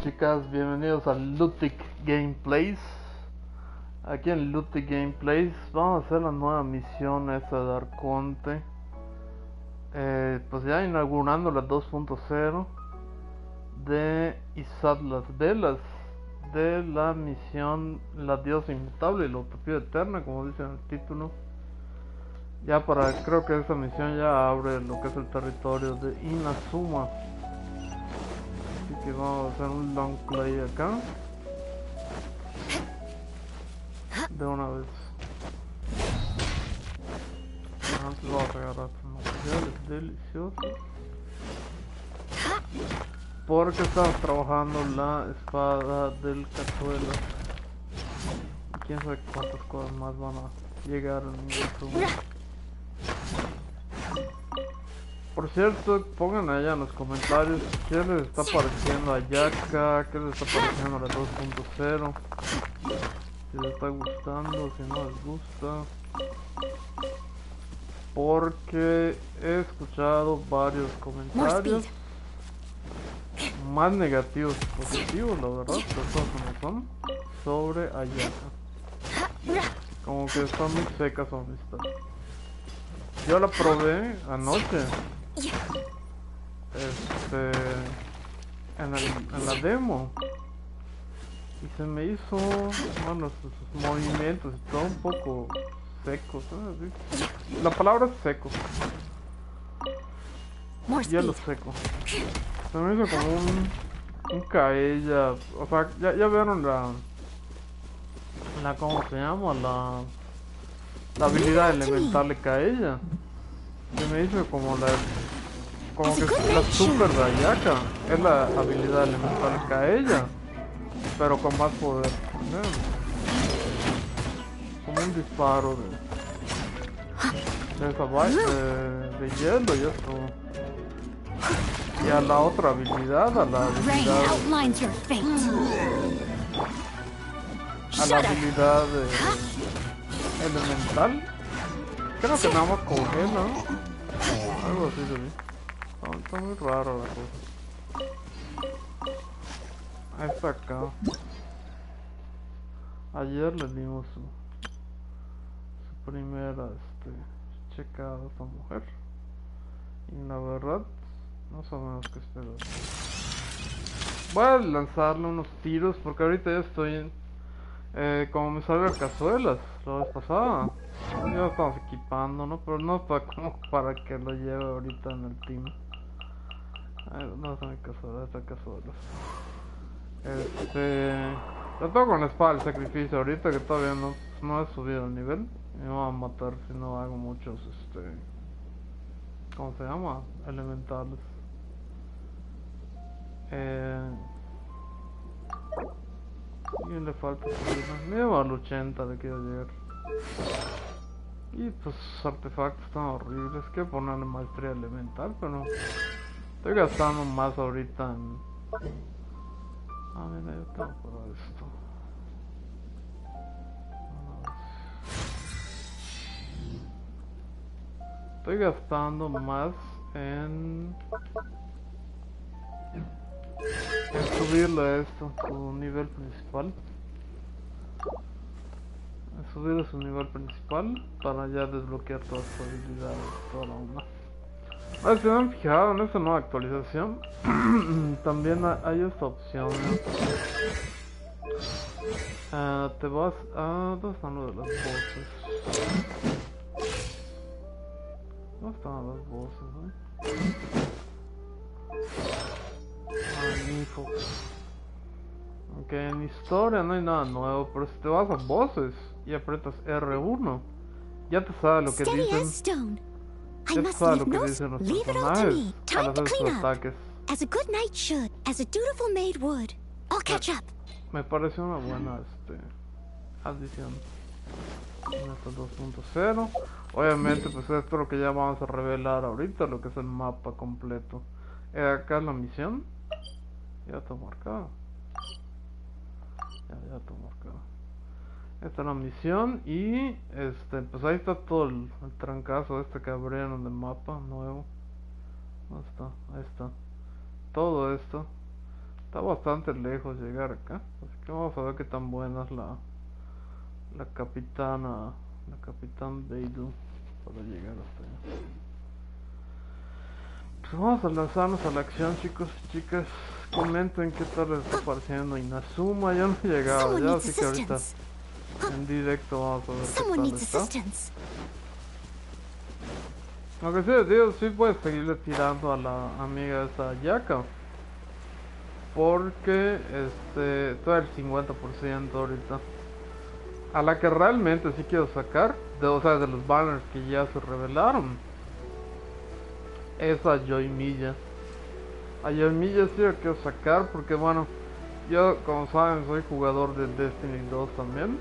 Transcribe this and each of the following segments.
Chicas, bienvenidos a Lutic Gameplays. Aquí en Lutic Gameplays vamos a hacer la nueva misión esta de Arconte. Pues ya inaugurando la 2.0 de izar las velas de la misión La Diosa inmutable y la Utopia Eterna, como dice en el título. Ya creo que esta misión ya abre lo que es el territorio de INAZUMA. Así que vamos a hacer un long play acá. De una vez. Antes vamos a agarrar materiales deliciosos. Porque estamos trabajando la espada del cazuela. Y quién sabe cuántas cosas más van a llegar en el YouTube. Por cierto, pongan allá en los comentarios qué les está pareciendo a Yaka, qué les está pareciendo a la 2.0. Si les está gustando, si no les gusta. Porque he escuchado varios comentarios más negativos que positivos, la verdad, las cosas como son, sobre Ayaka. Como que están muy secas su amistad. Yo la probé anoche. En la demo. Y se me hizo, bueno, sus movimientos y todo un poco secos, ¿sabes? La palabra es seco. Hielo seco. Se me hizo como un caella. O sea, ya vieron la ¿cómo se llama? La habilidad elemental de caella. Se me hizo como que la super de Ayaka. Es la habilidad elemental de caella, pero con más poder. Como un disparo de esa de hielo y esto. Y a la otra habilidad, a la habilidad elemental. Creo que nada más congela, ¿no? Algo así de mí. Está muy raro la cosa. Ahí está acá. Ayer le dimos su primera checada a esta mujer. Y la verdad, no sabemos qué esperar. Voy a lanzarle unos tiros porque ahorita ya estoy como me salgan cazuelas la vez pasada. Ya lo estamos equipando, ¿no? Pero no está como para que lo lleve ahorita en el team. No está mi cazuela, está cazuelas. Lo tengo con la espada del sacrificio ahorita que todavía no he subido el nivel. Me van a matar si no hago muchos, ¿cómo se llama? Elementales. Y le falta subirla. Me llevo al 80 de quiero llegar. Y pues sus artefactos están horribles. Quiero ponerle maestría elemental, pero estoy gastando más ahorita en... Ah, mira, yo tengo para esto. Estoy gastando más en subirle a esto, su nivel principal. En subirle su nivel principal para ya desbloquear todas sus habilidades, toda la una. Ah, si no han fijado en esta nueva actualización, también hay esta opción. Te vas a... ¿dónde están lo de las voces? ¿Dónde están las voces, info. Ok, en historia no hay nada nuevo, pero si te vas a voces y aprietas R1, ya te sabe lo que dicen. Ya te sabe lo que dicen los personajes al hacer sus ataques. Me pareció una buena adición en esta 2.0. Obviamente pues esto es lo que ya vamos a revelar ahorita, lo que es el mapa completo. Acá es la misión. Ya está marcado. Ya está marcado. Esta es la misión y pues ahí está todo el trancazo que abrieron del mapa nuevo. ¿Dónde está? Ahí está. Todo esto. Está bastante lejos llegar acá. Así que vamos a ver qué tan buena es la capitana, la capitán Beidou para llegar hasta allá. Pues vamos a lanzarnos a la acción, chicos y chicas. Comenten qué tal les está pareciendo Inazuma. Ya no he llegado, ya, así que ahorita en directo vamos a ver qué tal está. Aunque sí, tío, sí puedes seguirle tirando a la amiga esa Yaka. Porque estoy al 50% ahorita. A la que realmente sí quiero sacar, o sea, de los banners que ya se revelaron, es a Joy Milla. A Joy Milla sí la quiero sacar porque, bueno, yo, como saben, soy jugador de Destiny 2 también.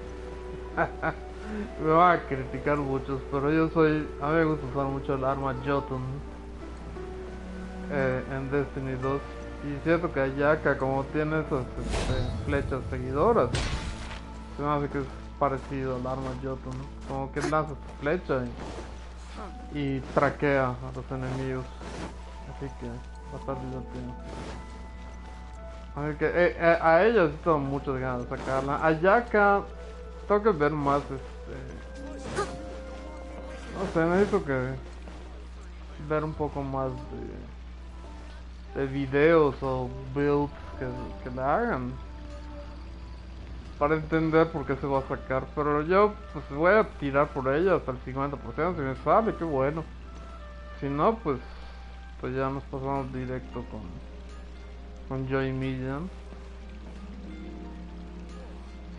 Me van a criticar muchos, pero a mí me gusta usar mucho el arma Jotun en Destiny 2. Y siento que Ayaka, como tiene esas flechas seguidoras, se me hace que es parecido al arma Jotun, ¿no? Como que lanza su flecha y traquea a los enemigos. Así que va a estar divertido. Así que a ella sí tengo muchas ganas de sacarla. A Ayaka tengo que ver más, no sé, necesito que ver un poco más de videos o builds que la hagan para entender por qué se va a sacar. Pero yo pues voy a tirar por ella hasta el 50%. Si me sale, qué bueno. Si no, pues ya nos pasamos directo con Joy Million.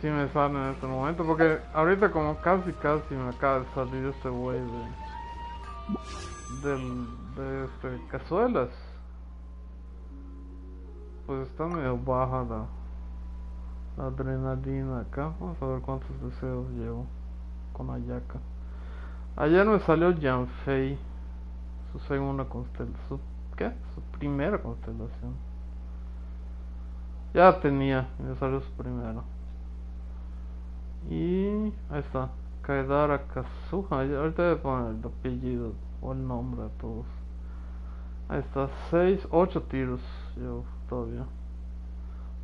Si me sale en este momento, porque ahorita como casi me acaba de salir este güey de cazuelas. Pues está medio baja la adrenalina acá. Vamos a ver cuántos deseos llevo con Ayaka. Ayer me salió Yanfei, su segunda constelación. ¿Qué? Su primera constelación. Ya tenía, me salió su primera. Y ahí está, Kaedara Kazuha. Ahorita voy a poner el apellido o el nombre de todos. Ahí está, 8 tiros llevo todavía.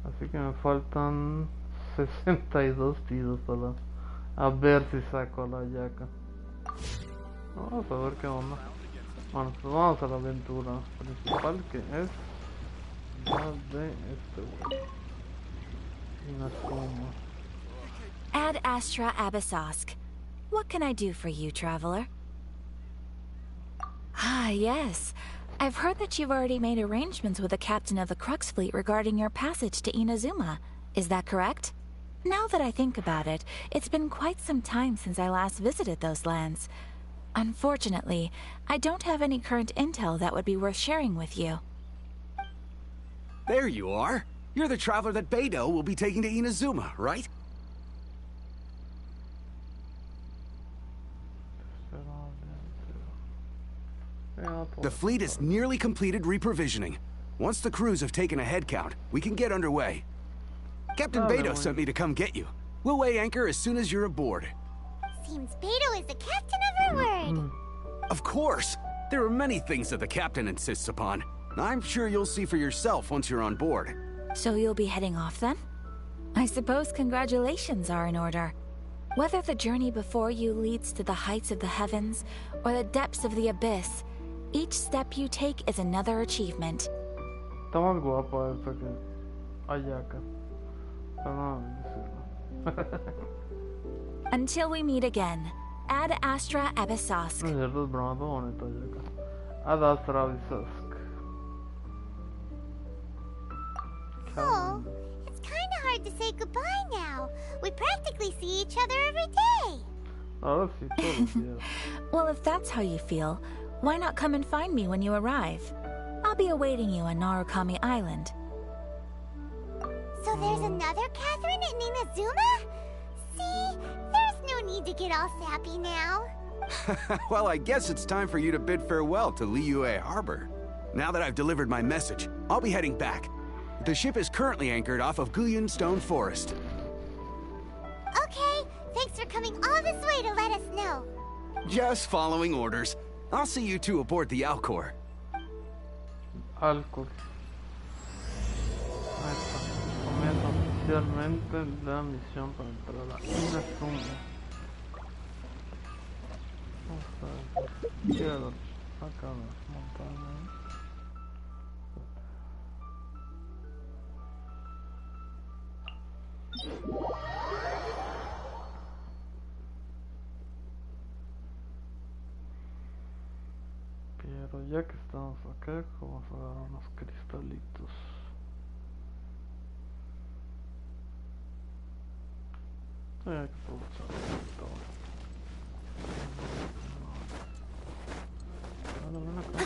Así que me faltan 62 tiros para a ver si saco a la Ayaka. Vamos a ver qué onda. Bueno, pues vamos a la aventura principal, que es la de este güey. Inazuma. Ad Astra Abyssosk. What can I do for you, traveler? Ah, yes. I've heard that you've already made arrangements with the captain of the Crux fleet regarding your passage to Inazuma. Is that correct? Now that I think about it, it's been quite some time since I last visited those lands. Unfortunately, I don't have any current intel that would be worth sharing with you. There you are. You're the traveler that Beidou will be taking to Inazuma, right? The fleet is nearly completed reprovisioning. Once the crews have taken a head count, we can get underway. Captain Beidou sent me to come get you. We'll weigh anchor as soon as you're aboard. Seems Beidou is the captain of her word. Of course. There are many things that the captain insists upon. I'm sure you'll see for yourself once you're on board. So you'll be heading off then? I suppose congratulations are in order. Whether the journey before you leads to the heights of the heavens or the depths of the abyss, each step you take is another achievement. Está más guapa esta que Ayaka. Pero no, Until we meet again, Ad Astra Abyssosk. no es cierto, es broma, está bonita Ayaka. Ad Astra Abyssosk. Oh, it's kind of hard to say goodbye now. We practically see each other every day. Ahora sí, todos los días. Well, if that's how you feel, why not come and find me when you arrive? I'll be awaiting you on Narukami Island. So there's another Catherine in Inazuma? See, there's no need to get all sappy now. Well, I guess it's time for you to bid farewell to Liyue Harbor. Now that I've delivered my message, I'll be heading back. The ship is currently anchored off of Guyun Stone Forest. Okay, thanks for coming all this way to let us know. Just following orders. I'll see you two aboard the Alcor. Alcor. Ahí oficialmente la misión para entrar a INAZUMA. Vamos a ver. Quiero acá las montañas. Pero ya que estamos acá, vamos a agarrar unos cristalitos. Sí, hay que aprovechar todo. Ven acá.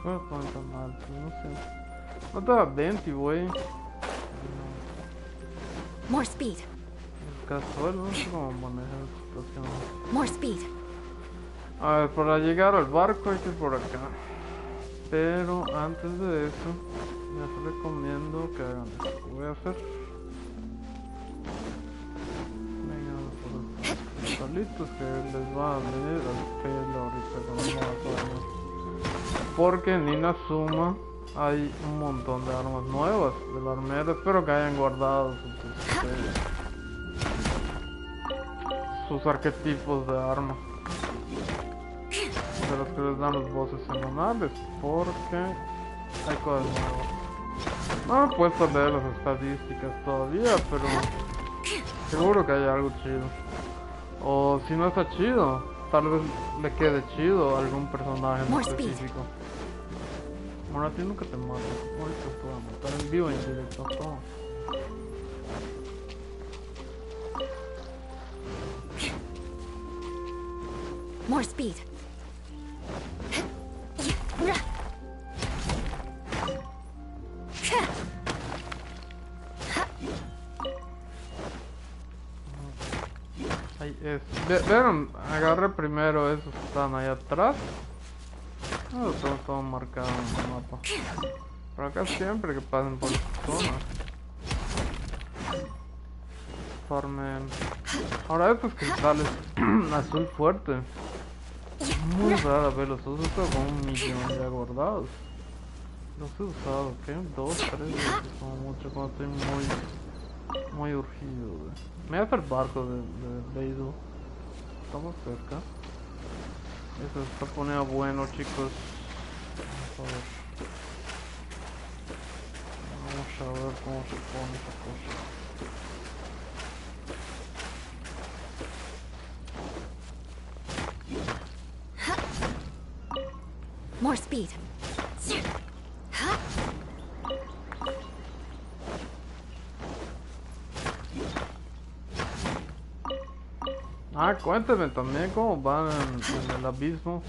No están tan altos, no sé. No te da 20, güey. More speed. Casual, no sé cómo manejar la situación. More speed. A ver, para llegar al barco hay que ir por acá. Pero antes de eso, les recomiendo que hagan esto. Voy a hacer. Vengan por estos cristalitos que les va a venir al pelo ahorita con el modo. Porque en INAZUMA hay un montón de armas nuevas del armero. Espero que hayan guardado sus arquetipos de armas. De los que les dan los bosses semanales. Porque hay cosas nuevas. No me he puesto a leer las estadísticas todavía, pero seguro que hay algo chido. O si no está chido, tal vez le quede chido a algún personaje en específico. Bueno, a ti nunca te mato. Ahorita te voy a matar en vivo y en directo. Toma. More speed. Ahí es. Vieron, agarré primero esos que están ahí atrás. No, todo marcado en el mapa. Por acá siempre que pasen por esta zona. Farmen. Ahora estos cristales azul fuerte. Muy rara vez los uso, esto con 1.000.000 ya guardados. Los he usado, ¿qué? 2, 3 veces como mucho cuando estoy muy urgido. Me voy a hacer barco de Beidou. Estamos cerca. Eso se está poniendo bueno, chicos. Vamos a ver cómo se pone esa cosa. More speed. Ah, cuéntame también cómo van en el abismo.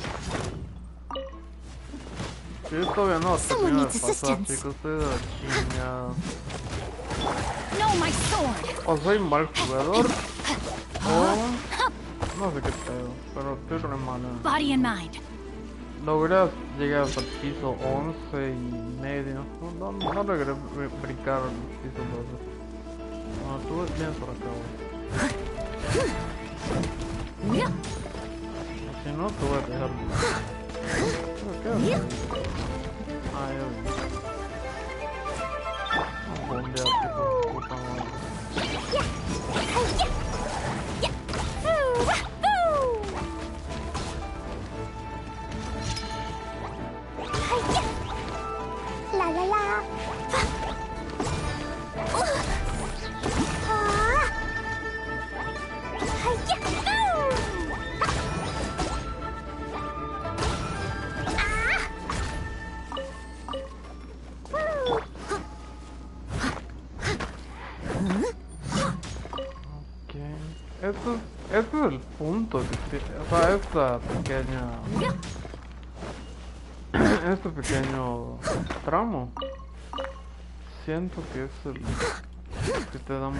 Yo todavía no termino de pasar, chicos, estoy de la chingada. O soy mal jugador, o no sé qué pedo, pero estoy re malo. Body and mind. Logré llegar hasta el piso 11.5. No logré brincar al piso 12. No, tú vienes por acá, güey. Si no, te voy a dejar. ¿Qué haces? Ah, ya vi. Vamos a bombear, puta madre. La la la. Este es el punto que o sea, este pequeño tramo, siento que es el que te da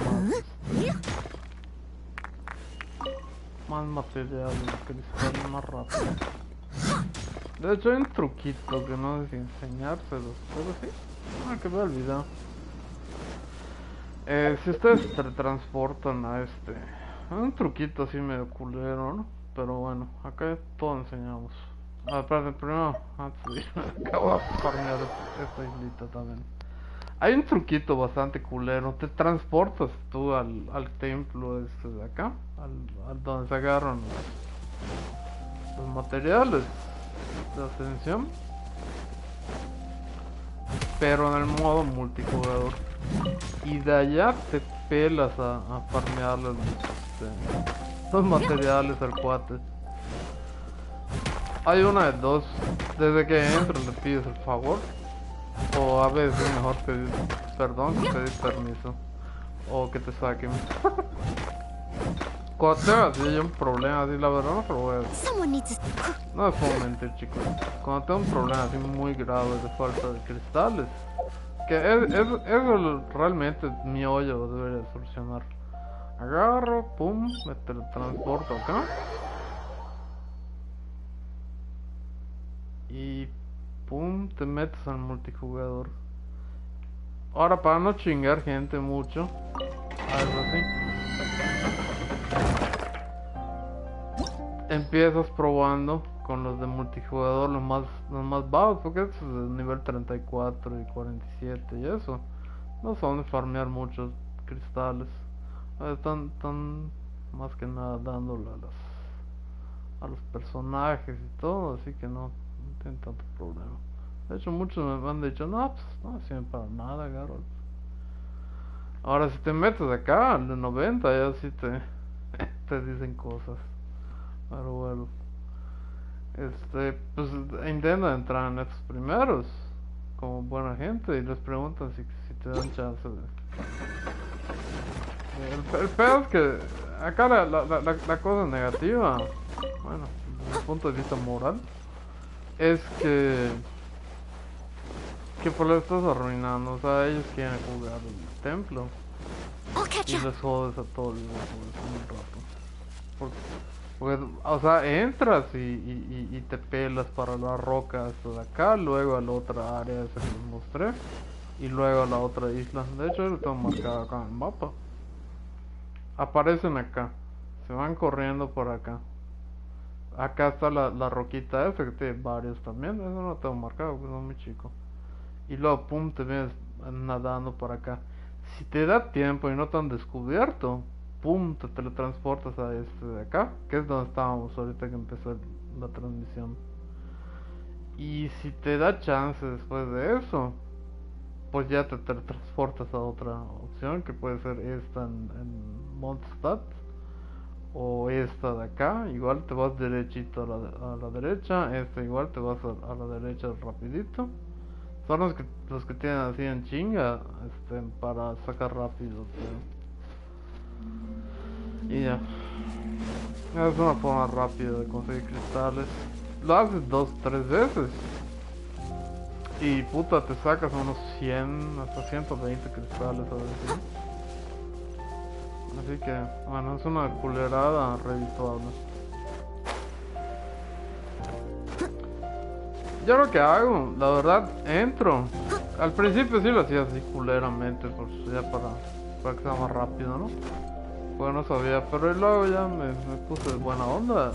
más material, el cristal más rápido. De hecho hay un truquito que no sé si enseñárselos, pero sí, que me he olvidado. Si ustedes se transportan a un truquito así medio culero, ¿no? Pero bueno, acá todo enseñamos. Espérate, primero, antes de irme, acabo de farmear esta islita también. Hay un truquito bastante culero. Te transportas tú al templo de acá, al donde se agarran los materiales de ascensión, pero en el modo multijugador. Y de allá te pelas a farmearle los materiales al cuate. Hay una de dos. Desde que entras le pides el favor. O a veces es mejor pedir perdón que pedir permiso. O que te saquen. Cuando tengas así un problema así, la verdad no lo voy a decir. No es como mentir, chicos. Cuando tengo un problema así muy grave de falta de cristales, que eso realmente mi hoyo debería solucionar. Agarro, pum, me teletransporto acá. Y pum, te metes al multijugador. Ahora, para no chingar gente mucho, algo así, empiezas probando con los de multijugador, los más bajos, porque es de nivel 34 y 47 y eso. No son de farmear muchos cristales. Están más que nada dándole a los personajes y todo, así que no tienen tanto problema. De hecho, muchos me han dicho, no, pues no sirven para nada, Garol. Ahora, si te metes acá, al de 90, ya sí te dicen cosas. Pero bueno, pues intenta entrar en estos primeros, como buena gente, y les preguntan si te dan chance de... El peor es que acá la cosa negativa, bueno, desde el punto de vista moral, es que pues lo estás arruinando. O sea, ellos quieren jugar el templo y les jodes a todos un rato. Porque, o sea, entras y te pelas para la roca hasta de acá, luego a la otra área esa que les mostré, y luego a la otra isla. De hecho, yo lo tengo marcado acá en el mapa. Aparecen acá, se van corriendo por acá. Acá está la roquita esa que tiene varios también. Eso no lo tengo marcado porque es muy chico. Y luego pum, te vienes nadando por acá. Si te da tiempo y no te han descubierto, pum, te teletransportas a de acá, que es donde estábamos ahorita que empezó la transmisión. Y si te da chance después de eso, pues ya te teletransportas a otra opción, que puede ser esta en Mondstadt, o esta de acá. Igual te vas derechito a la derecha. Esta igual te vas a la derecha rapidito. Son los que tienen así en chinga, para sacar rápido, y ya. Es una forma rápida de conseguir cristales. Lo haces 2-3 veces y puta, te sacas unos 100 hasta 120 cristales a veces. Así que, bueno, es una culerada redituable. Yo lo que hago, la verdad, entro. Al principio sí lo hacía así culeramente, pues ya para que sea más rápido, ¿no? Porque no sabía, pero luego ya me puse de buena onda.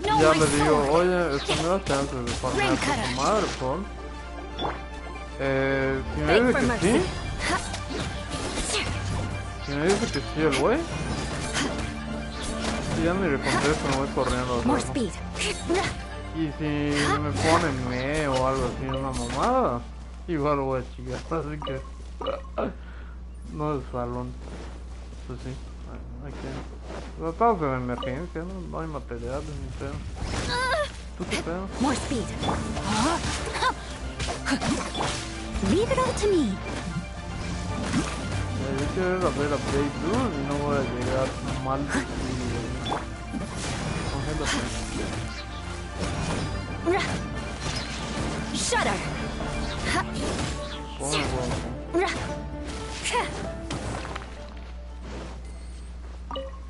Ya le digo, oye, me da chance de farmear a tu madre, por si me dice que sí. Si me dice que sí el güey, ya ni le contesto, me voy corriendo. Y si me ponen me o algo así, una mamada, igual lo voy a chingar, así que no es salón. Pues sí, hay que... Tratados de emergencia, no hay materiales ni pedo. ¿Tú qué pedo? More speed. Leave it all to me. Yo quiero ir a ver a Play Blue y no voy a llegar mal y... Congélate. Shudder.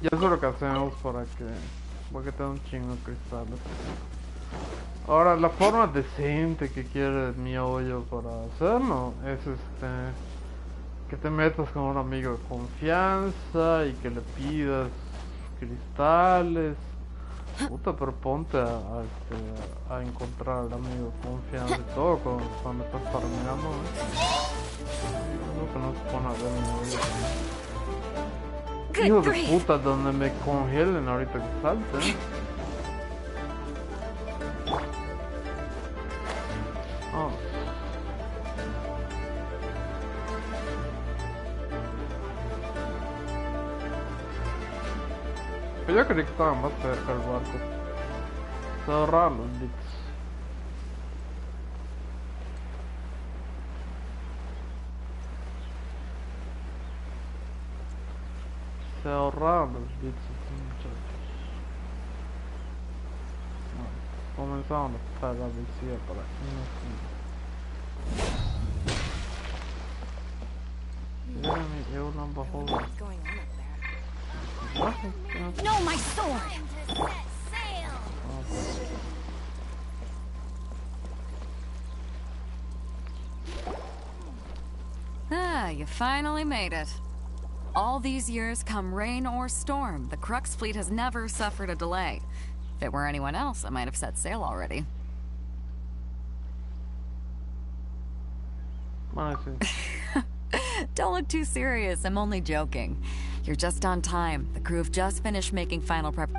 Ya eso es lo que hacemos para que tenga un chingo de cristales. Ahora, la forma decente que quiere mi hoyo para hacerlo es que te metas con un amigo de confianza y que le pidas cristales. Puta, pero ponte a encontrar al amigo de confianza y todo cuando estás farmeando, que no se pone a ver mi vida. Hijo de puta, donde me congelen ahorita que salte, Oh. Pero yo creí que estaba más cerca el barco. Se ahorraron los bits. Se ahorraron los bits estos muchachos. No, comenzaron a pasar la velocidad para No, my sword! Ah, you finally made it. All these years, come rain or storm, the Crux fleet has never suffered a delay. If it were anyone else, I might have set sail already. Don't look too serious, I'm only joking. You're just on time. The crew have just finished making final prep.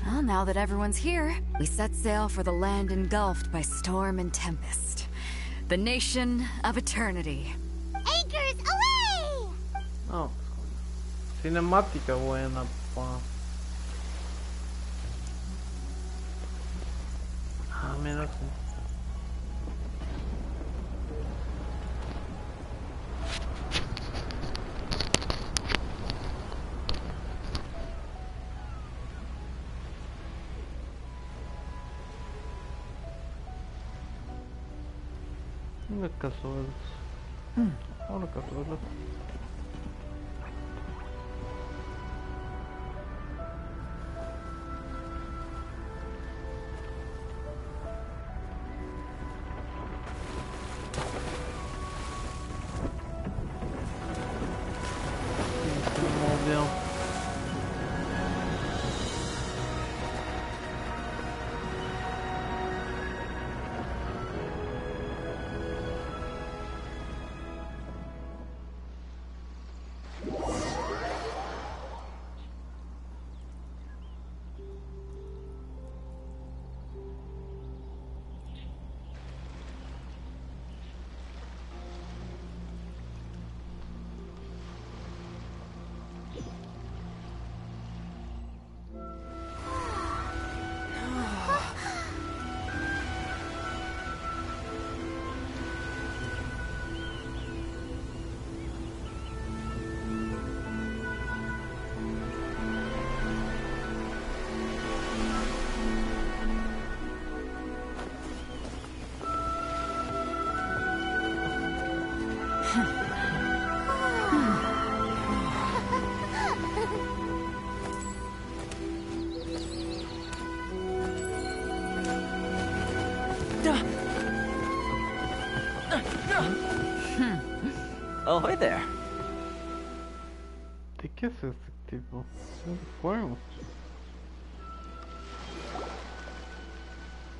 Well, now that everyone's here, we set sail for the land engulfed by storm and tempest. The nation of eternity. Anchors away! Oh, cinemática buena, pa. Ah, mira así. Una cazuelas. Una cazuela. Oh, hi there. ¿De qué es este tipo? ¿Dónde fuimos?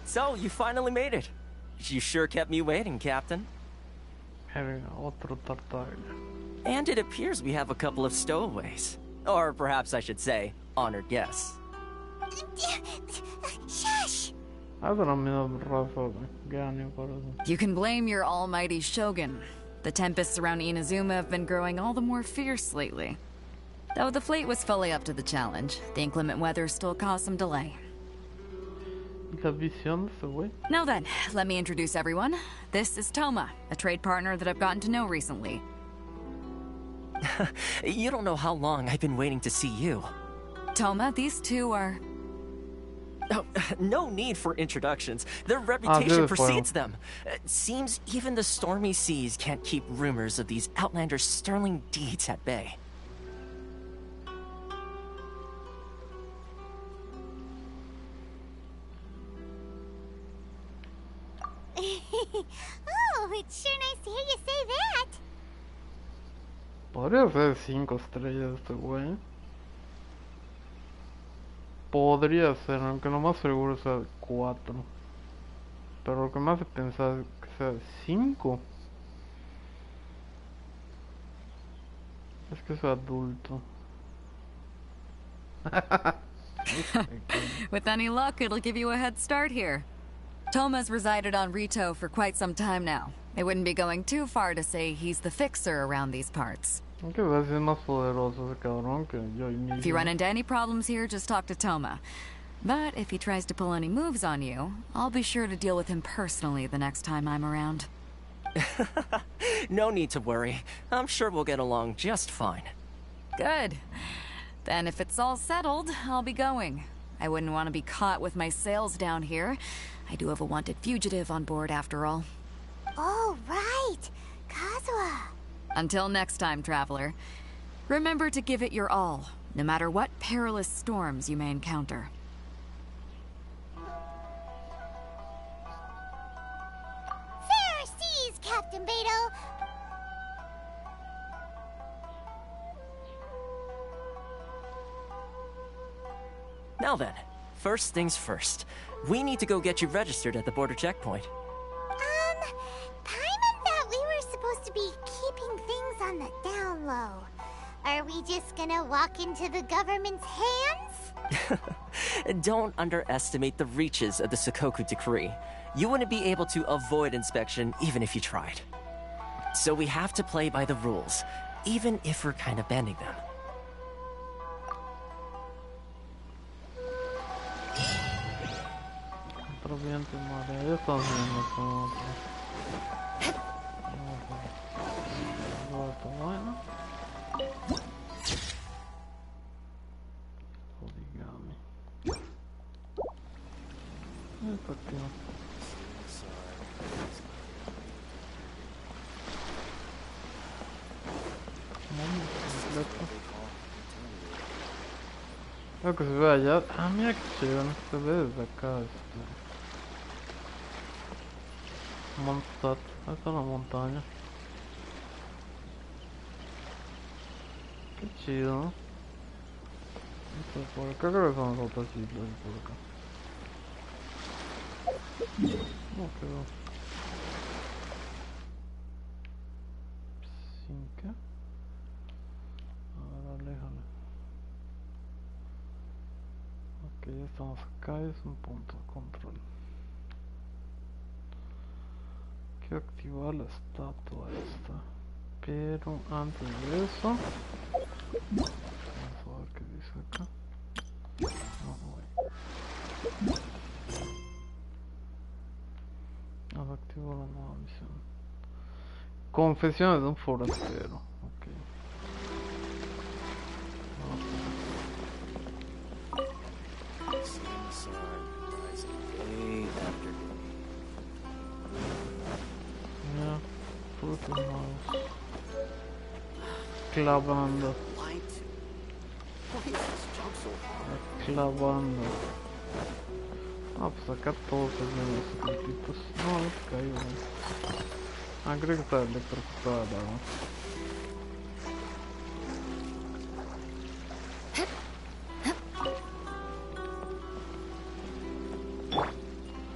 So, you finally made it. You sure kept me waiting, Captain. Otro tartare. And it appears we have a couple of stowaways. Or perhaps I should say, honored guests. Shush! You can blame your almighty Shogun. The tempests around INAZUMA have been growing all the more fierce lately. Though the fleet was fully up to the challenge, the inclement weather still caused some delay. Now then, let me introduce everyone. This is Toma, a trade partner that I've gotten to know recently. You don't know how long I've been waiting to see you. Toma, these two are... Oh, no need for introductions. Their reputation precedes them. Seems even the stormy seas can't keep rumors of these outlanders' sterling deeds at bay. Oh, it's sure nice to hear you say that. Podría ser 5 estrellas este güey. Podría ser, aunque lo más seguro sea 4. Pero lo que me hace pensar es que sea 5. Es que es adulto. With any luck, it'll give you a head start here. Toma's resided on Rito for quite some time now. It wouldn't be going too far to say he's the fixer around these parts. Aunque va a ser más poderoso ese cabrón que yo mismo. If you run into any problems here, just talk to Toma. But if he tries to pull any moves on you, I'll be sure to deal with him personally the next time I'm around. No need to worry. I'm sure we'll get along just fine. Good. Then if it's all settled, I'll be going. I wouldn't want to be caught with my sails down here. I do have a wanted fugitive on board after all. Oh, right. Kazuha. Until next time, traveler. Remember to give it your all, no matter what perilous storms you may encounter. Fair seas, Captain Beto. Now then, first things first. We need to go get you registered at the border checkpoint. Paimon thought we were supposed to be keeping things on the down low. Are we just gonna walk into the government's hands? Don't underestimate the reaches of the Sakoku Decree. You wouldn't be able to avoid inspection even if you tried. So we have to play by the rules, even if we're kind of bending them. Creo que se ve allá. Ah, mira que chido, se ve desde acá. Mondstadt, ahí está la montaña. Qué chido, ¿no? Esto por acá creo que son las otras islas por acá. ¿Cómo quedó? ¿Sin qué? A ver, aléjale. Ok, ya estamos acá, es un punto de control. Quiero activar la estatua esta, pero antes de eso vamos a ver qué dice acá. No voy. Ahora activo la nueva misión. Confesiones de un forastero. Ok. Frutos nuevos. Clavando. Clavando. Ah, pues acá todos tienen los secretitos. No, no se cayó. Ah, creo que está electrocutada la agua.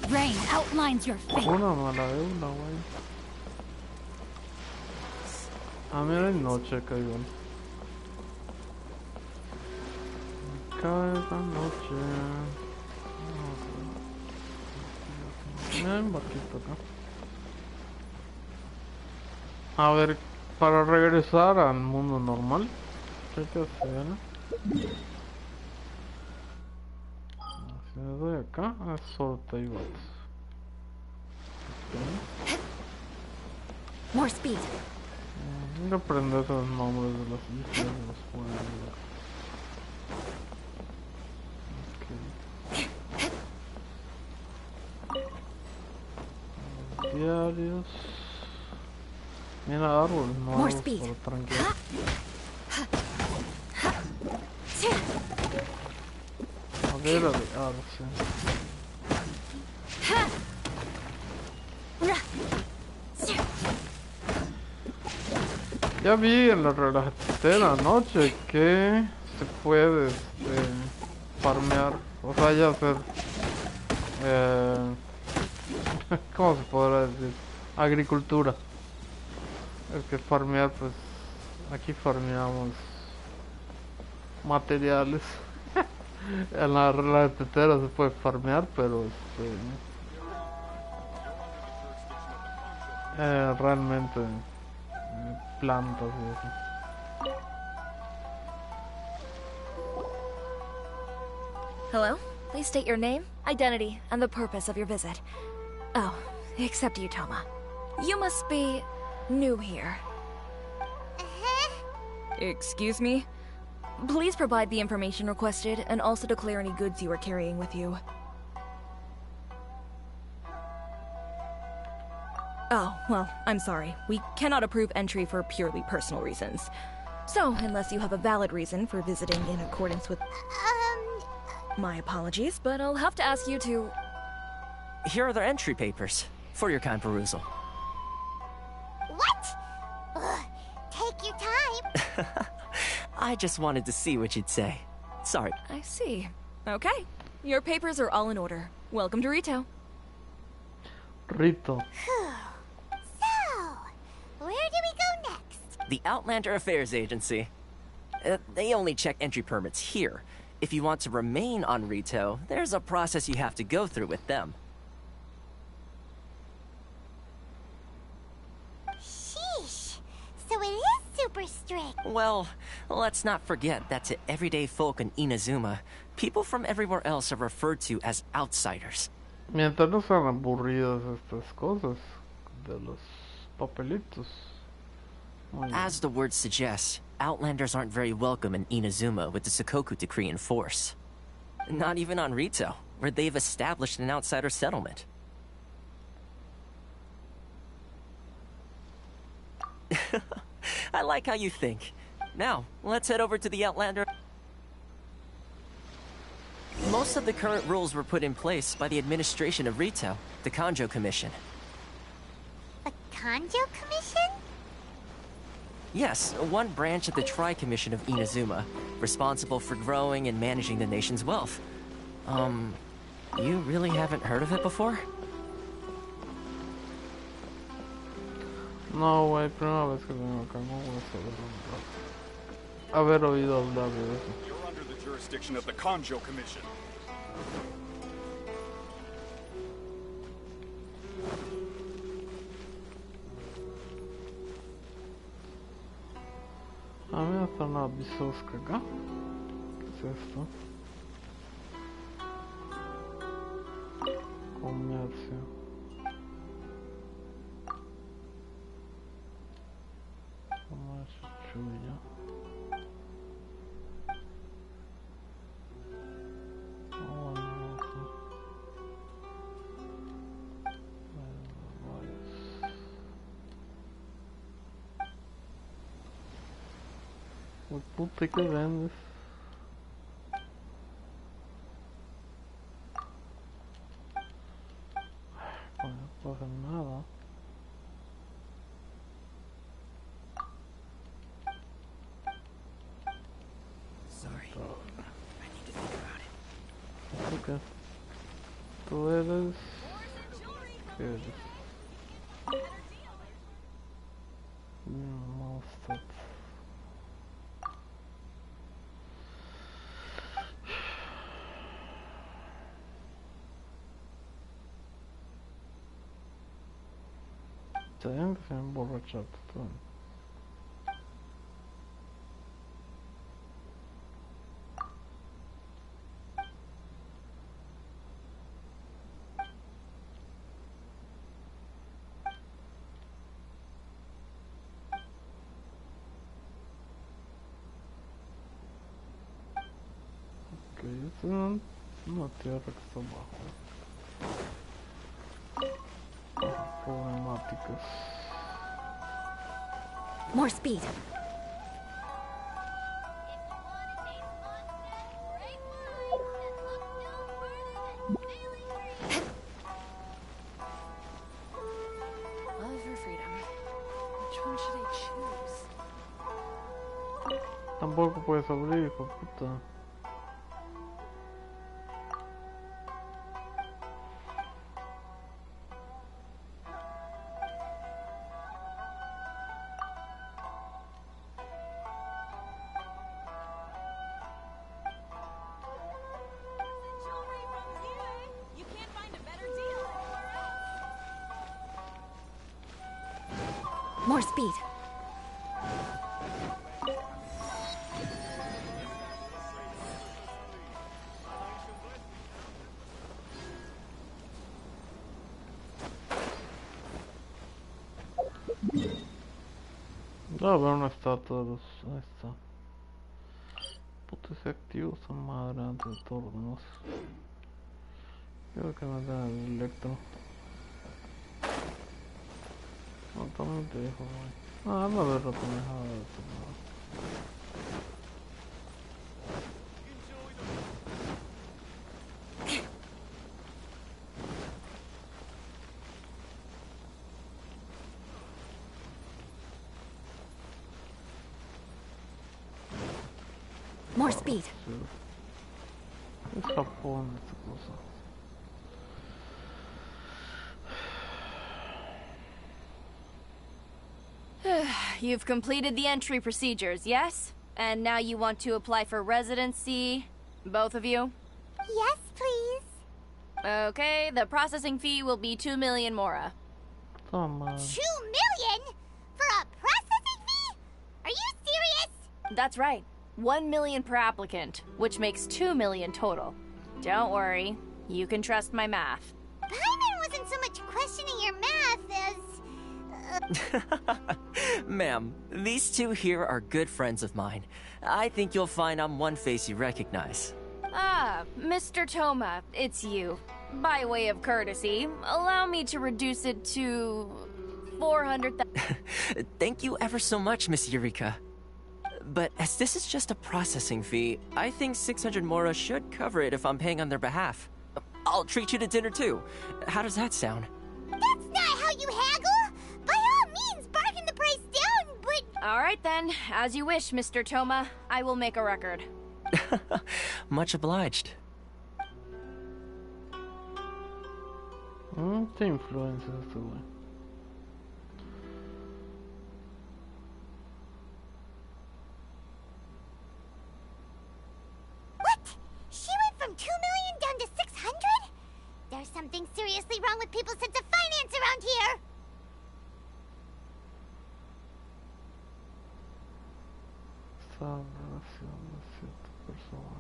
Rain outlines your fate. Una mala de una, güey. Ah, mira, hay noche acá igual. Acá es la noche. Mira, hay un barquito acá. A ver, para regresar al mundo normal, ¿qué hay que hacer? Si me doy acá, es solo tables. Okay. More speed. Hay que aprender los nombres de las islas y los pueblos. Okay. Diarios. Mira árboles nuevos para tranquilo. Madera de arce. Ya vi en la tercera noche que se puede farmear, o sea, ya hacer, ¿cómo se podrá decir? Agricultura. Es que farmear, pues, aquí farmeamos materiales. En la tetera se puede farmear, pero realmente plantas y eso. Hello? Please state your name, identity, and the purpose of your visit. Oh, except Utopia. You must be new here. Excuse me? Please provide the information requested, and also declare any goods you are carrying with you. Oh, well, I'm sorry. We cannot approve entry for purely personal reasons. So, unless you have a valid reason for visiting in accordance with... My apologies, but I'll have to ask you to... Here are their entry papers, for your kind perusal. What? Ugh, take your time. I just wanted to see what you'd say. Sorry. I see. Okay. Your papers are all in order. Welcome to Rito. Rito. So, where do we go next? The Outlander Affairs Agency. They only check entry permits here. If you want to remain on Rito, there's a process you have to go through with them. Sheesh. So it is super strict. Well, let's not forget that to everyday folk in Inazuma, people from everywhere else are referred to as outsiders. Mientras no sean aburridas estas cosas de los papelitos. As the word suggests, Outlanders aren't very welcome in Inazuma with the Sakoku decree in force. Not even on Rito, where they've established an outsider settlement. I like how you think. Now, let's head over to the Outlander. Most of the current rules were put in place by the administration of Rito, the Kanjo Commission. The Kanjo Commission? Yes, one branch of the Tri-Commission of Inazuma, responsible for growing and managing the nation's wealth. You really haven't heard of it before? No, güey, primera vez que vengo acá, no voy a haber oído hablar de eso. You're under the jurisdiction of the Kanjo Commission. A mí hasta una bisosca acá. ¿Qué es esto? Comercio. Comercio chuyo. Puta, que vendes? Bueno, no puedo hacer nada. Sorry. I need to think about it. Ok. Tú eres... ¿Qué eres? Monster. Tengo que emborracharte todo. Ok, es una tierra que está abajo. Problemáticas. More speed. Love or freedom? Which one should I choose? tampoco puedes abrir, hijo de puta. More speed. A ver, una estatua de los... Ahí está. Puta, se activó esa madre antes de todo lo demás. Creo que me da el electro. No, también te dejo, güey. Ah, no verlo también. More speed. Es Japón esta cosa. You've completed the entry procedures, yes? And now you want to apply for residency? Both of you? Yes, please. Okay, the processing fee will be 2 million mora. Come on. 2 million? For a processing fee? Are you serious? That's right. 1 million per applicant, which makes 2 million total. Don't worry, you can trust my math. Paimon wasn't so much questioning your math as... Ma'am, these two here are good friends of mine. I think you'll find I'm one face you recognize. Ah, Mr. Toma, it's you. By way of courtesy, allow me to reduce it to 400,000. Thank you ever so much, Miss Eureka. But as this is just a processing fee, I think 600 mora should cover it if I'm paying on their behalf. I'll treat you to dinner too. How does that sound? That's not how you haggle! By all means, bargain the price down, but... Alright then, as you wish, Mr. Toma. I will make a record. Much obliged. Qué influencia este güey. What? She went from 2 million down to 600? There's something seriously wrong with people's sense of finance around here! Esta relación de cierta persona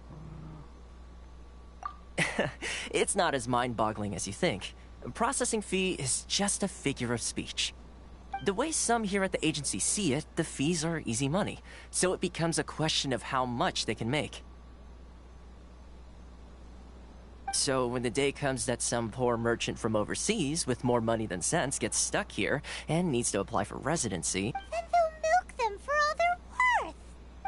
con... It's not as mind-boggling as you think. Processing fee is just a figure of speech. The way some here at the agency see it, the fees are easy money, so it becomes a question of how much they can make. So when the day comes that some poor merchant from overseas with more money than sense gets stuck here and needs to apply for residency... Then they'll milk them for all they're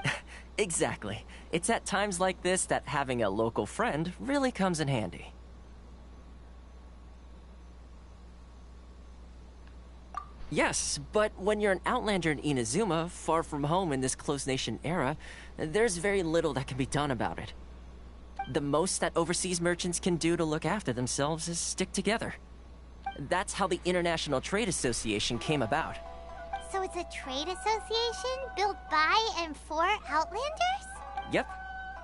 worth! Exactly. It's at times like this that having a local friend really comes in handy. Yes, but when you're an outlander in Inazuma, far from home in this closed nation era, there's very little that can be done about it. The most that overseas merchants can do to look after themselves is stick together. That's how the International Trade Association came about. So it's a trade association built by and for Outlanders? Yep.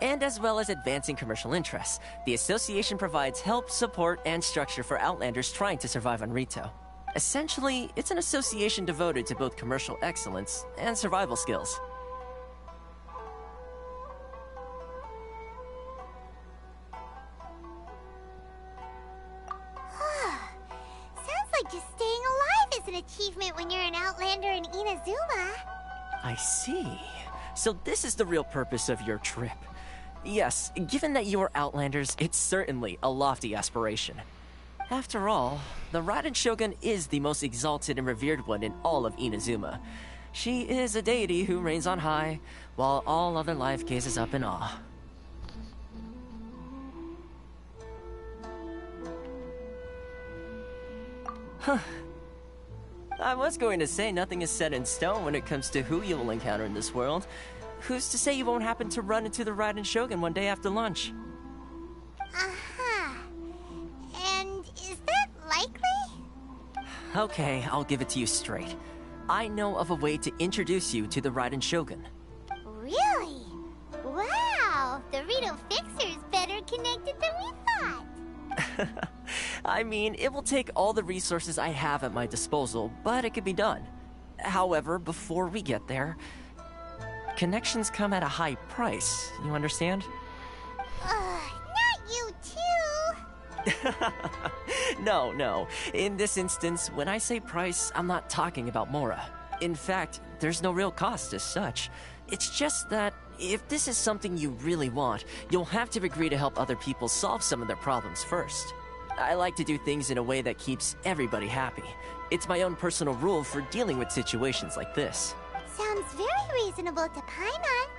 And as well as advancing commercial interests, the association provides help, support, and structure for Outlanders trying to survive on Rito. Essentially, it's an association devoted to both commercial excellence and survival skills. Sounds like just staying alive is an achievement when you're an Outlander in Inazuma. I see. So this is the real purpose of your trip. Yes, given that you're Outlanders, it's certainly a lofty aspiration. After all, the Raiden Shogun is the most exalted and revered one in all of Inazuma. She is a deity who reigns on high, while all other life gazes up in awe. Huh. I was going to say nothing is set in stone when it comes to who you will encounter in this world. who's to say you won't happen to run into the Raiden Shogun one day after lunch? Uh-huh. And is that likely? Okay, I'll give it to you straight. I know of a way to introduce you to the Raiden Shogun. Really? Wow, the Rito Fixer's better connected than we thought. I mean, it will take all the resources I have at my disposal, but it can be done. However, before we get there, connections come at a high price, you understand? Not you too! No. In this instance, when I say price, I'm not talking about Mora. In fact, there's no real cost as such. It's just that if this is something you really want, you'll have to agree to help other people solve some of their problems first. I like to do things in a way that keeps everybody happy. It's my own personal rule for dealing with situations like this. Sounds very reasonable to Paimon.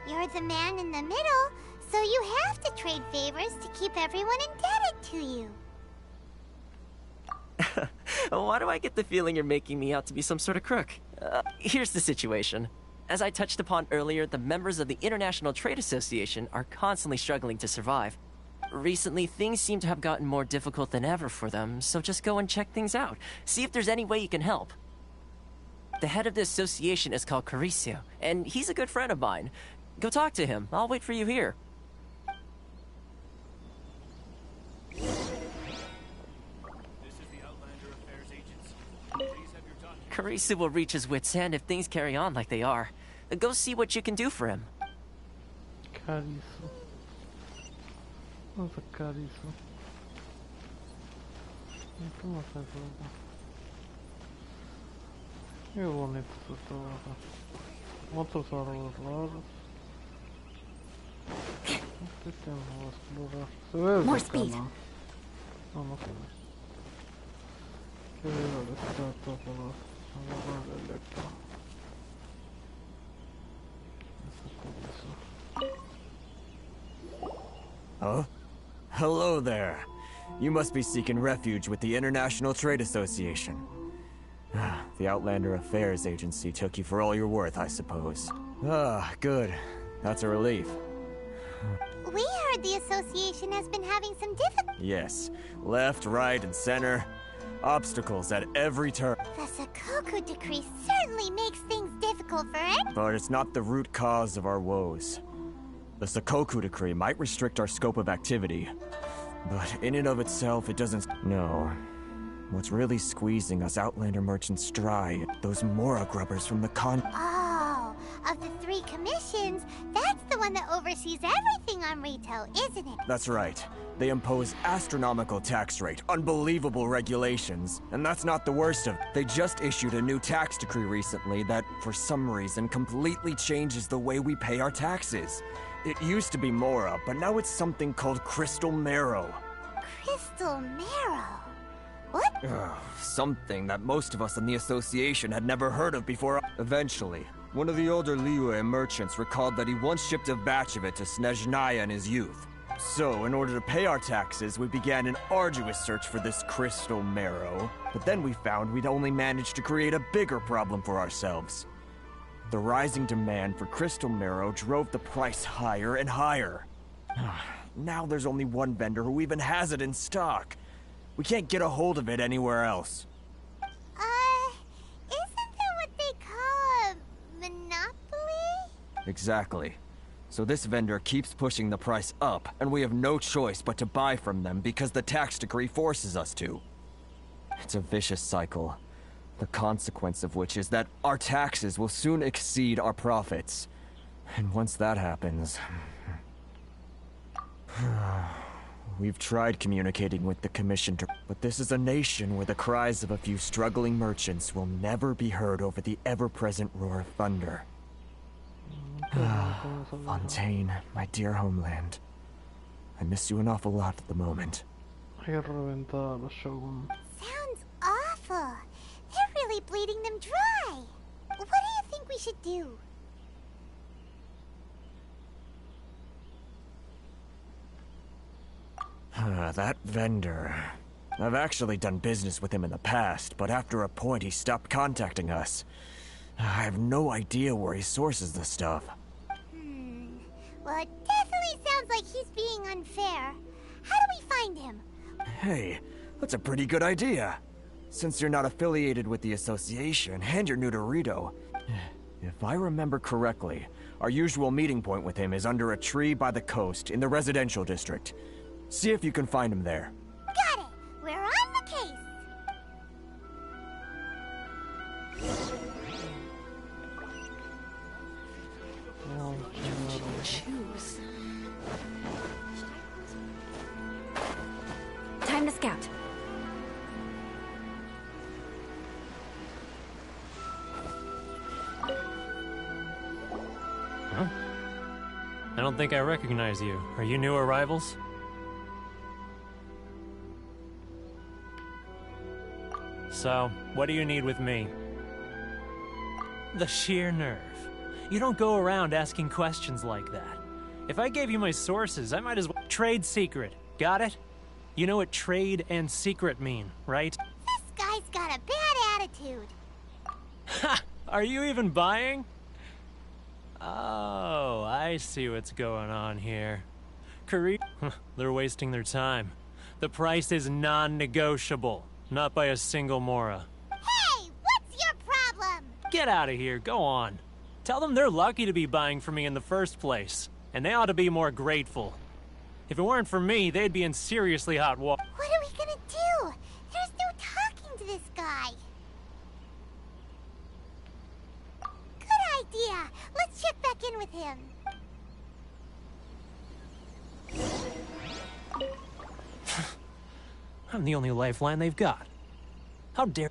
You're the man in the middle, so you have to trade favors to keep everyone indebted to you. Why do I get the feeling you're making me out to be some sort of crook? Here's the situation. As I touched upon earlier, the members of the International Trade Association are constantly struggling to survive. Recently, things seem to have gotten more difficult than ever for them, so just go and check things out. See if there's any way you can help. The head of the association is called Caricio, and he's a good friend of mine. Go talk to him. I'll wait for you here. Caricio will reach his wit's end if things carry on like they are. Go see what you can do for him. Caricio. Vamos a Caricio. ¿Cómo se hace eso? Qué bonito está todo acá. Otros árboles raros. ¿Qué tenemos a explorar? Se ve More desde acá, speed. ¿no? No se ve. ¿Qué era la estatua para agarrar el electro? Huh? Hello there. You must be seeking refuge with the International Trade Association. The Outlander Affairs Agency took you for all you're worth, I suppose. Good. That's a relief. We heard the association has been having some difficulty. Yes. Left, right, and center. Obstacles at every turn. The Sakoku decree certainly makes things difficult for it. But it's not the root cause of our woes. The Sakoku decree might restrict our scope of activity, but in and of itself, it doesn't... No. What's really squeezing us Outlander merchants dry, those Mora grubbers from the Oh, of the 3 commissions, that's the one that oversees everything on Rito, isn't it? That's right. They impose astronomical tax rate, unbelievable regulations, and that's not the worst of it. They just issued a new tax decree recently that, for some reason, completely changes the way we pay our taxes. It used to be Mora, but now it's something called Crystal Marrow. Crystal Marrow? What? Something that most of us in the association had never heard of before. Eventually, one of the older Liyue merchants recalled that he once shipped a batch of it to Snezhnaya in his youth. So, in order to pay our taxes, we began an arduous search for this Crystal Marrow. But then we found we'd only managed to create a bigger problem for ourselves. The rising demand for Crystal Marrow drove the price higher and higher. Now there's only one vendor who even has it in stock. We can't get a hold of it anywhere else. Isn't that what they call a monopoly? Exactly. So this vendor keeps pushing the price up, and we have no choice but to buy from them because the tax decree forces us to. It's a vicious cycle. The consequence of which is that our taxes will soon exceed our profits. And once that happens... We've tried communicating with the Commission, but this is a nation where the cries of a few struggling merchants will never be heard over the ever-present roar of thunder. Fontaine, my dear homeland. I miss you an awful lot at the moment. Sounds awful. They're really bleeding them dry. What do you think we should do? That vendor... I've actually done business with him in the past, but after a point he stopped contacting us. I have no idea where he sources the stuff. Well, it definitely sounds like he's being unfair. How do we find him? Hey, that's a pretty good idea. Since you're not affiliated with the association, and you're new to Rito, if I remember correctly, our usual meeting point with him is under a tree by the coast in the residential district. See if you can find him there. Got it! We're on the case! Choose. Time to scout. Huh? I don't think I recognize you. Are you new arrivals? So, what do you need with me? The sheer nerve. You don't go around asking questions like that. If I gave you my sources, I might as well... Trade secret. Got it? You know what trade and secret mean, right? This guy's got a bad attitude. Ha! Are you even buying? Oh, I see what's going on here. Korea... They're wasting their time. The price is non-negotiable. Not by a single Mora. Hey! What's your problem? Get out of here. Go on. Tell them they're lucky to be buying from me in the first place. And they ought to be more grateful. If it weren't for me, they'd be in seriously hot water. What are we gonna do? There's no talking to this guy. Good idea. Let's check back in with him. I'm the only lifeline they've got. How dare...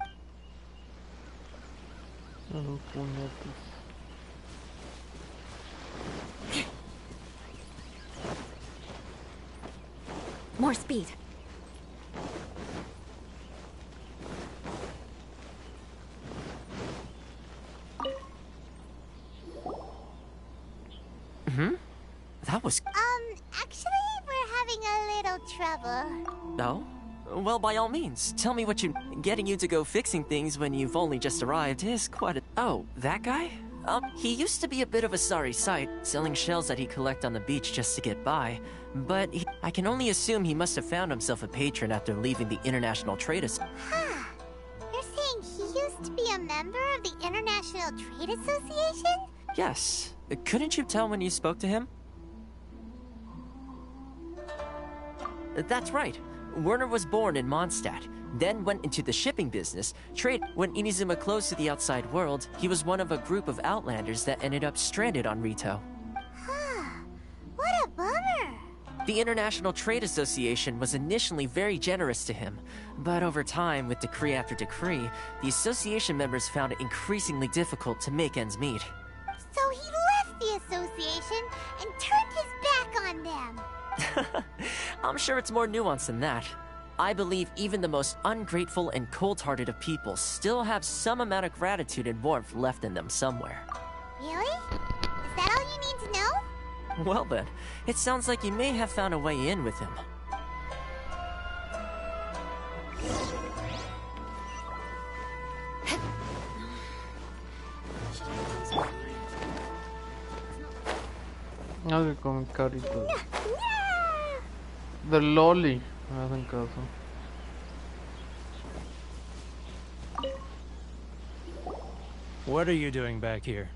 More speed. That was... Actually, we're having a little trouble. No? Well, by all means, tell me what you... Getting you to go fixing things when you've only just arrived is quite a... Oh, that guy? He used to be a bit of a sorry sight, selling shells that he'd collect on the beach just to get by. But I can only assume he must have found himself a patron after leaving the International Trade Association. Huh. You're saying he used to be a member of the International Trade Association? Yes. Couldn't you tell when you spoke to him? That's right. Werner was born in Mondstadt, then went into the shipping business, When INAZUMA closed to the outside world, he was one of a group of outlanders that ended up stranded on Rito. Huh. What a bummer. The International Trade Association was initially very generous to him, but over time, with decree after decree, the association members found it increasingly difficult to make ends meet. So he left the association and turned his back on them. I'm sure it's more nuanced than that. I believe even the most ungrateful and cold-hearted of people still have some amount of gratitude and warmth left in them somewhere. Really? Is that all you need to know? Well then, it sounds like you may have found a way in with him. Algo con caritas. De Loli, me hacen caso. What are you doing back here?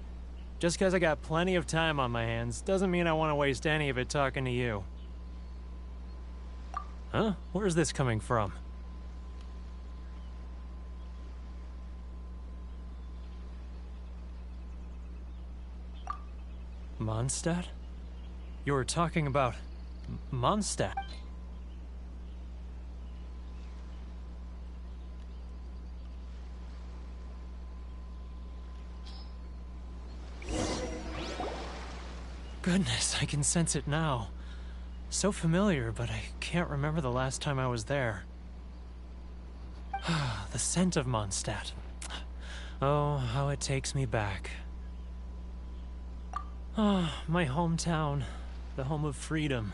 Just because I got plenty of time on my hands doesn't mean I want to waste any of it talking to you. Huh? Where's this coming from? Mondstadt? You were talking about... Mondstadt? Goodness, I can sense it now. So familiar, but I can't remember the last time I was there. The scent of Mondstadt. Oh, how it takes me back. Oh, my hometown. The home of freedom.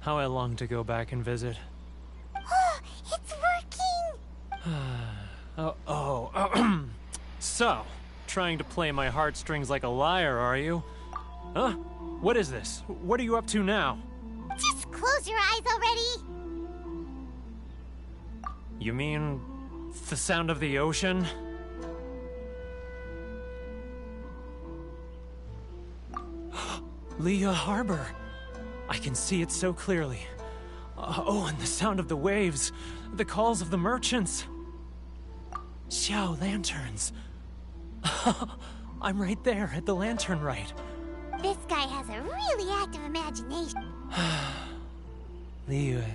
How I long to go back and visit. It's working! So, trying to play my heartstrings like a liar, are you? Huh? What is this? What are you up to now? Just close your eyes already! You mean the sound of the ocean? Leah Harbor. I can see it so clearly. Oh, and the sound of the waves. The calls of the merchants. Xiao lanterns. I'm right there at the lantern rite. This guy has a really active imagination. Leah.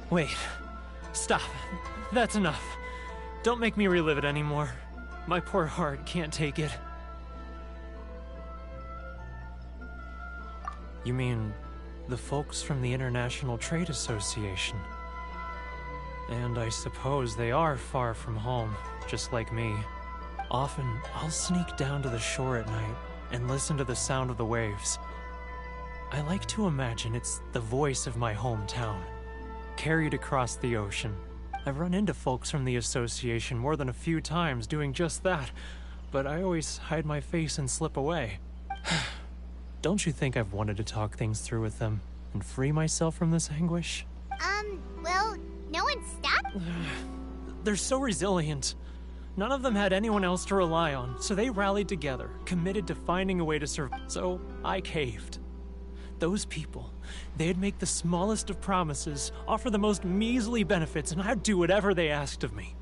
Wait. Stop. That's enough. Don't make me relive it anymore. My poor heart can't take it. You mean the folks from the International Trade Association? And I suppose they are far from home, just like me. Often, I'll sneak down to the shore at night and listen to the sound of the waves. I like to imagine it's the voice of my hometown, carried across the ocean. I've run into folks from the association more than a few times doing just that, but I always hide my face and slip away. Don't you think I've wanted to talk things through with them and free myself from this anguish? Well, no one stopped? They're so resilient. None of them had anyone else to rely on, so they rallied together, committed to finding a way to survive. So I caved. Those people, they'd make the smallest of promises, offer the most measly benefits, and I'd do whatever they asked of me.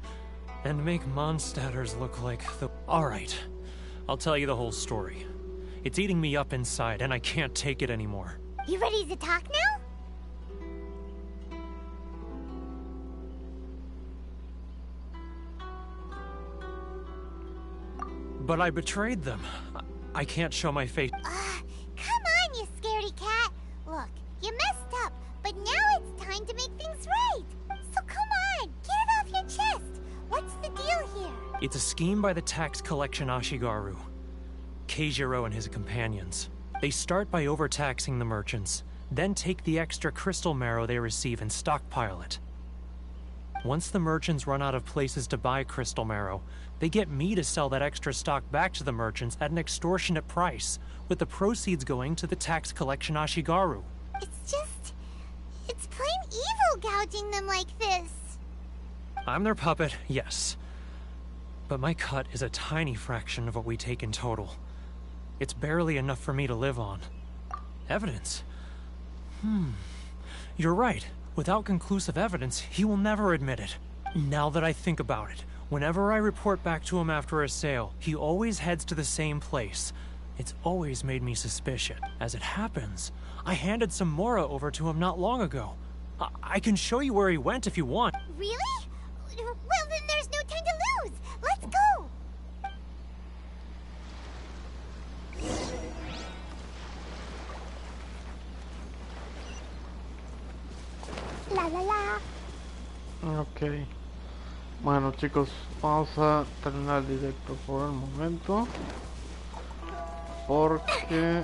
And make Mondstadters look like the... Alright, I'll tell you the whole story. It's eating me up inside, and I can't take it anymore. You ready to talk now? But I betrayed them. I can't show my face. Come on, you scaredy cat. Look, you messed up, but now it's time to make things right. So come on, get it off your chest. What's the deal here? It's a scheme by the tax collection Ashigaru. Keijiro and his companions. They start by overtaxing the merchants, then take the extra crystal marrow they receive and stockpile it. Once the merchants run out of places to buy crystal marrow, they get me to sell that extra stock back to the merchants at an extortionate price, with the proceeds going to the tax collection Ashigaru. It's plain evil gouging them like this. I'm their puppet, yes. But my cut is a tiny fraction of what we take in total. It's barely enough for me to live on. Evidence? You're right. Without conclusive evidence, he will never admit it. Now that I think about it, whenever I report back to him after a sale, he always heads to the same place. It's always made me suspicious. As it happens, I handed some Mora over to him not long ago. I can show you where he went if you want. Really? Well, then there's no time to lose. Let's go! La la la. Ok. Bueno chicos, vamos a terminar el directo por el momento. Porque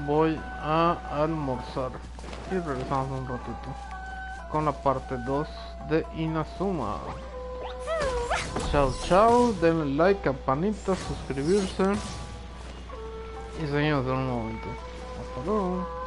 voy a almorzar. Y regresamos un ratito con la parte 2 de INAZUMA. Chao chao, denle like, campanita, suscribirse. Y seguimos en un momento. Hasta luego.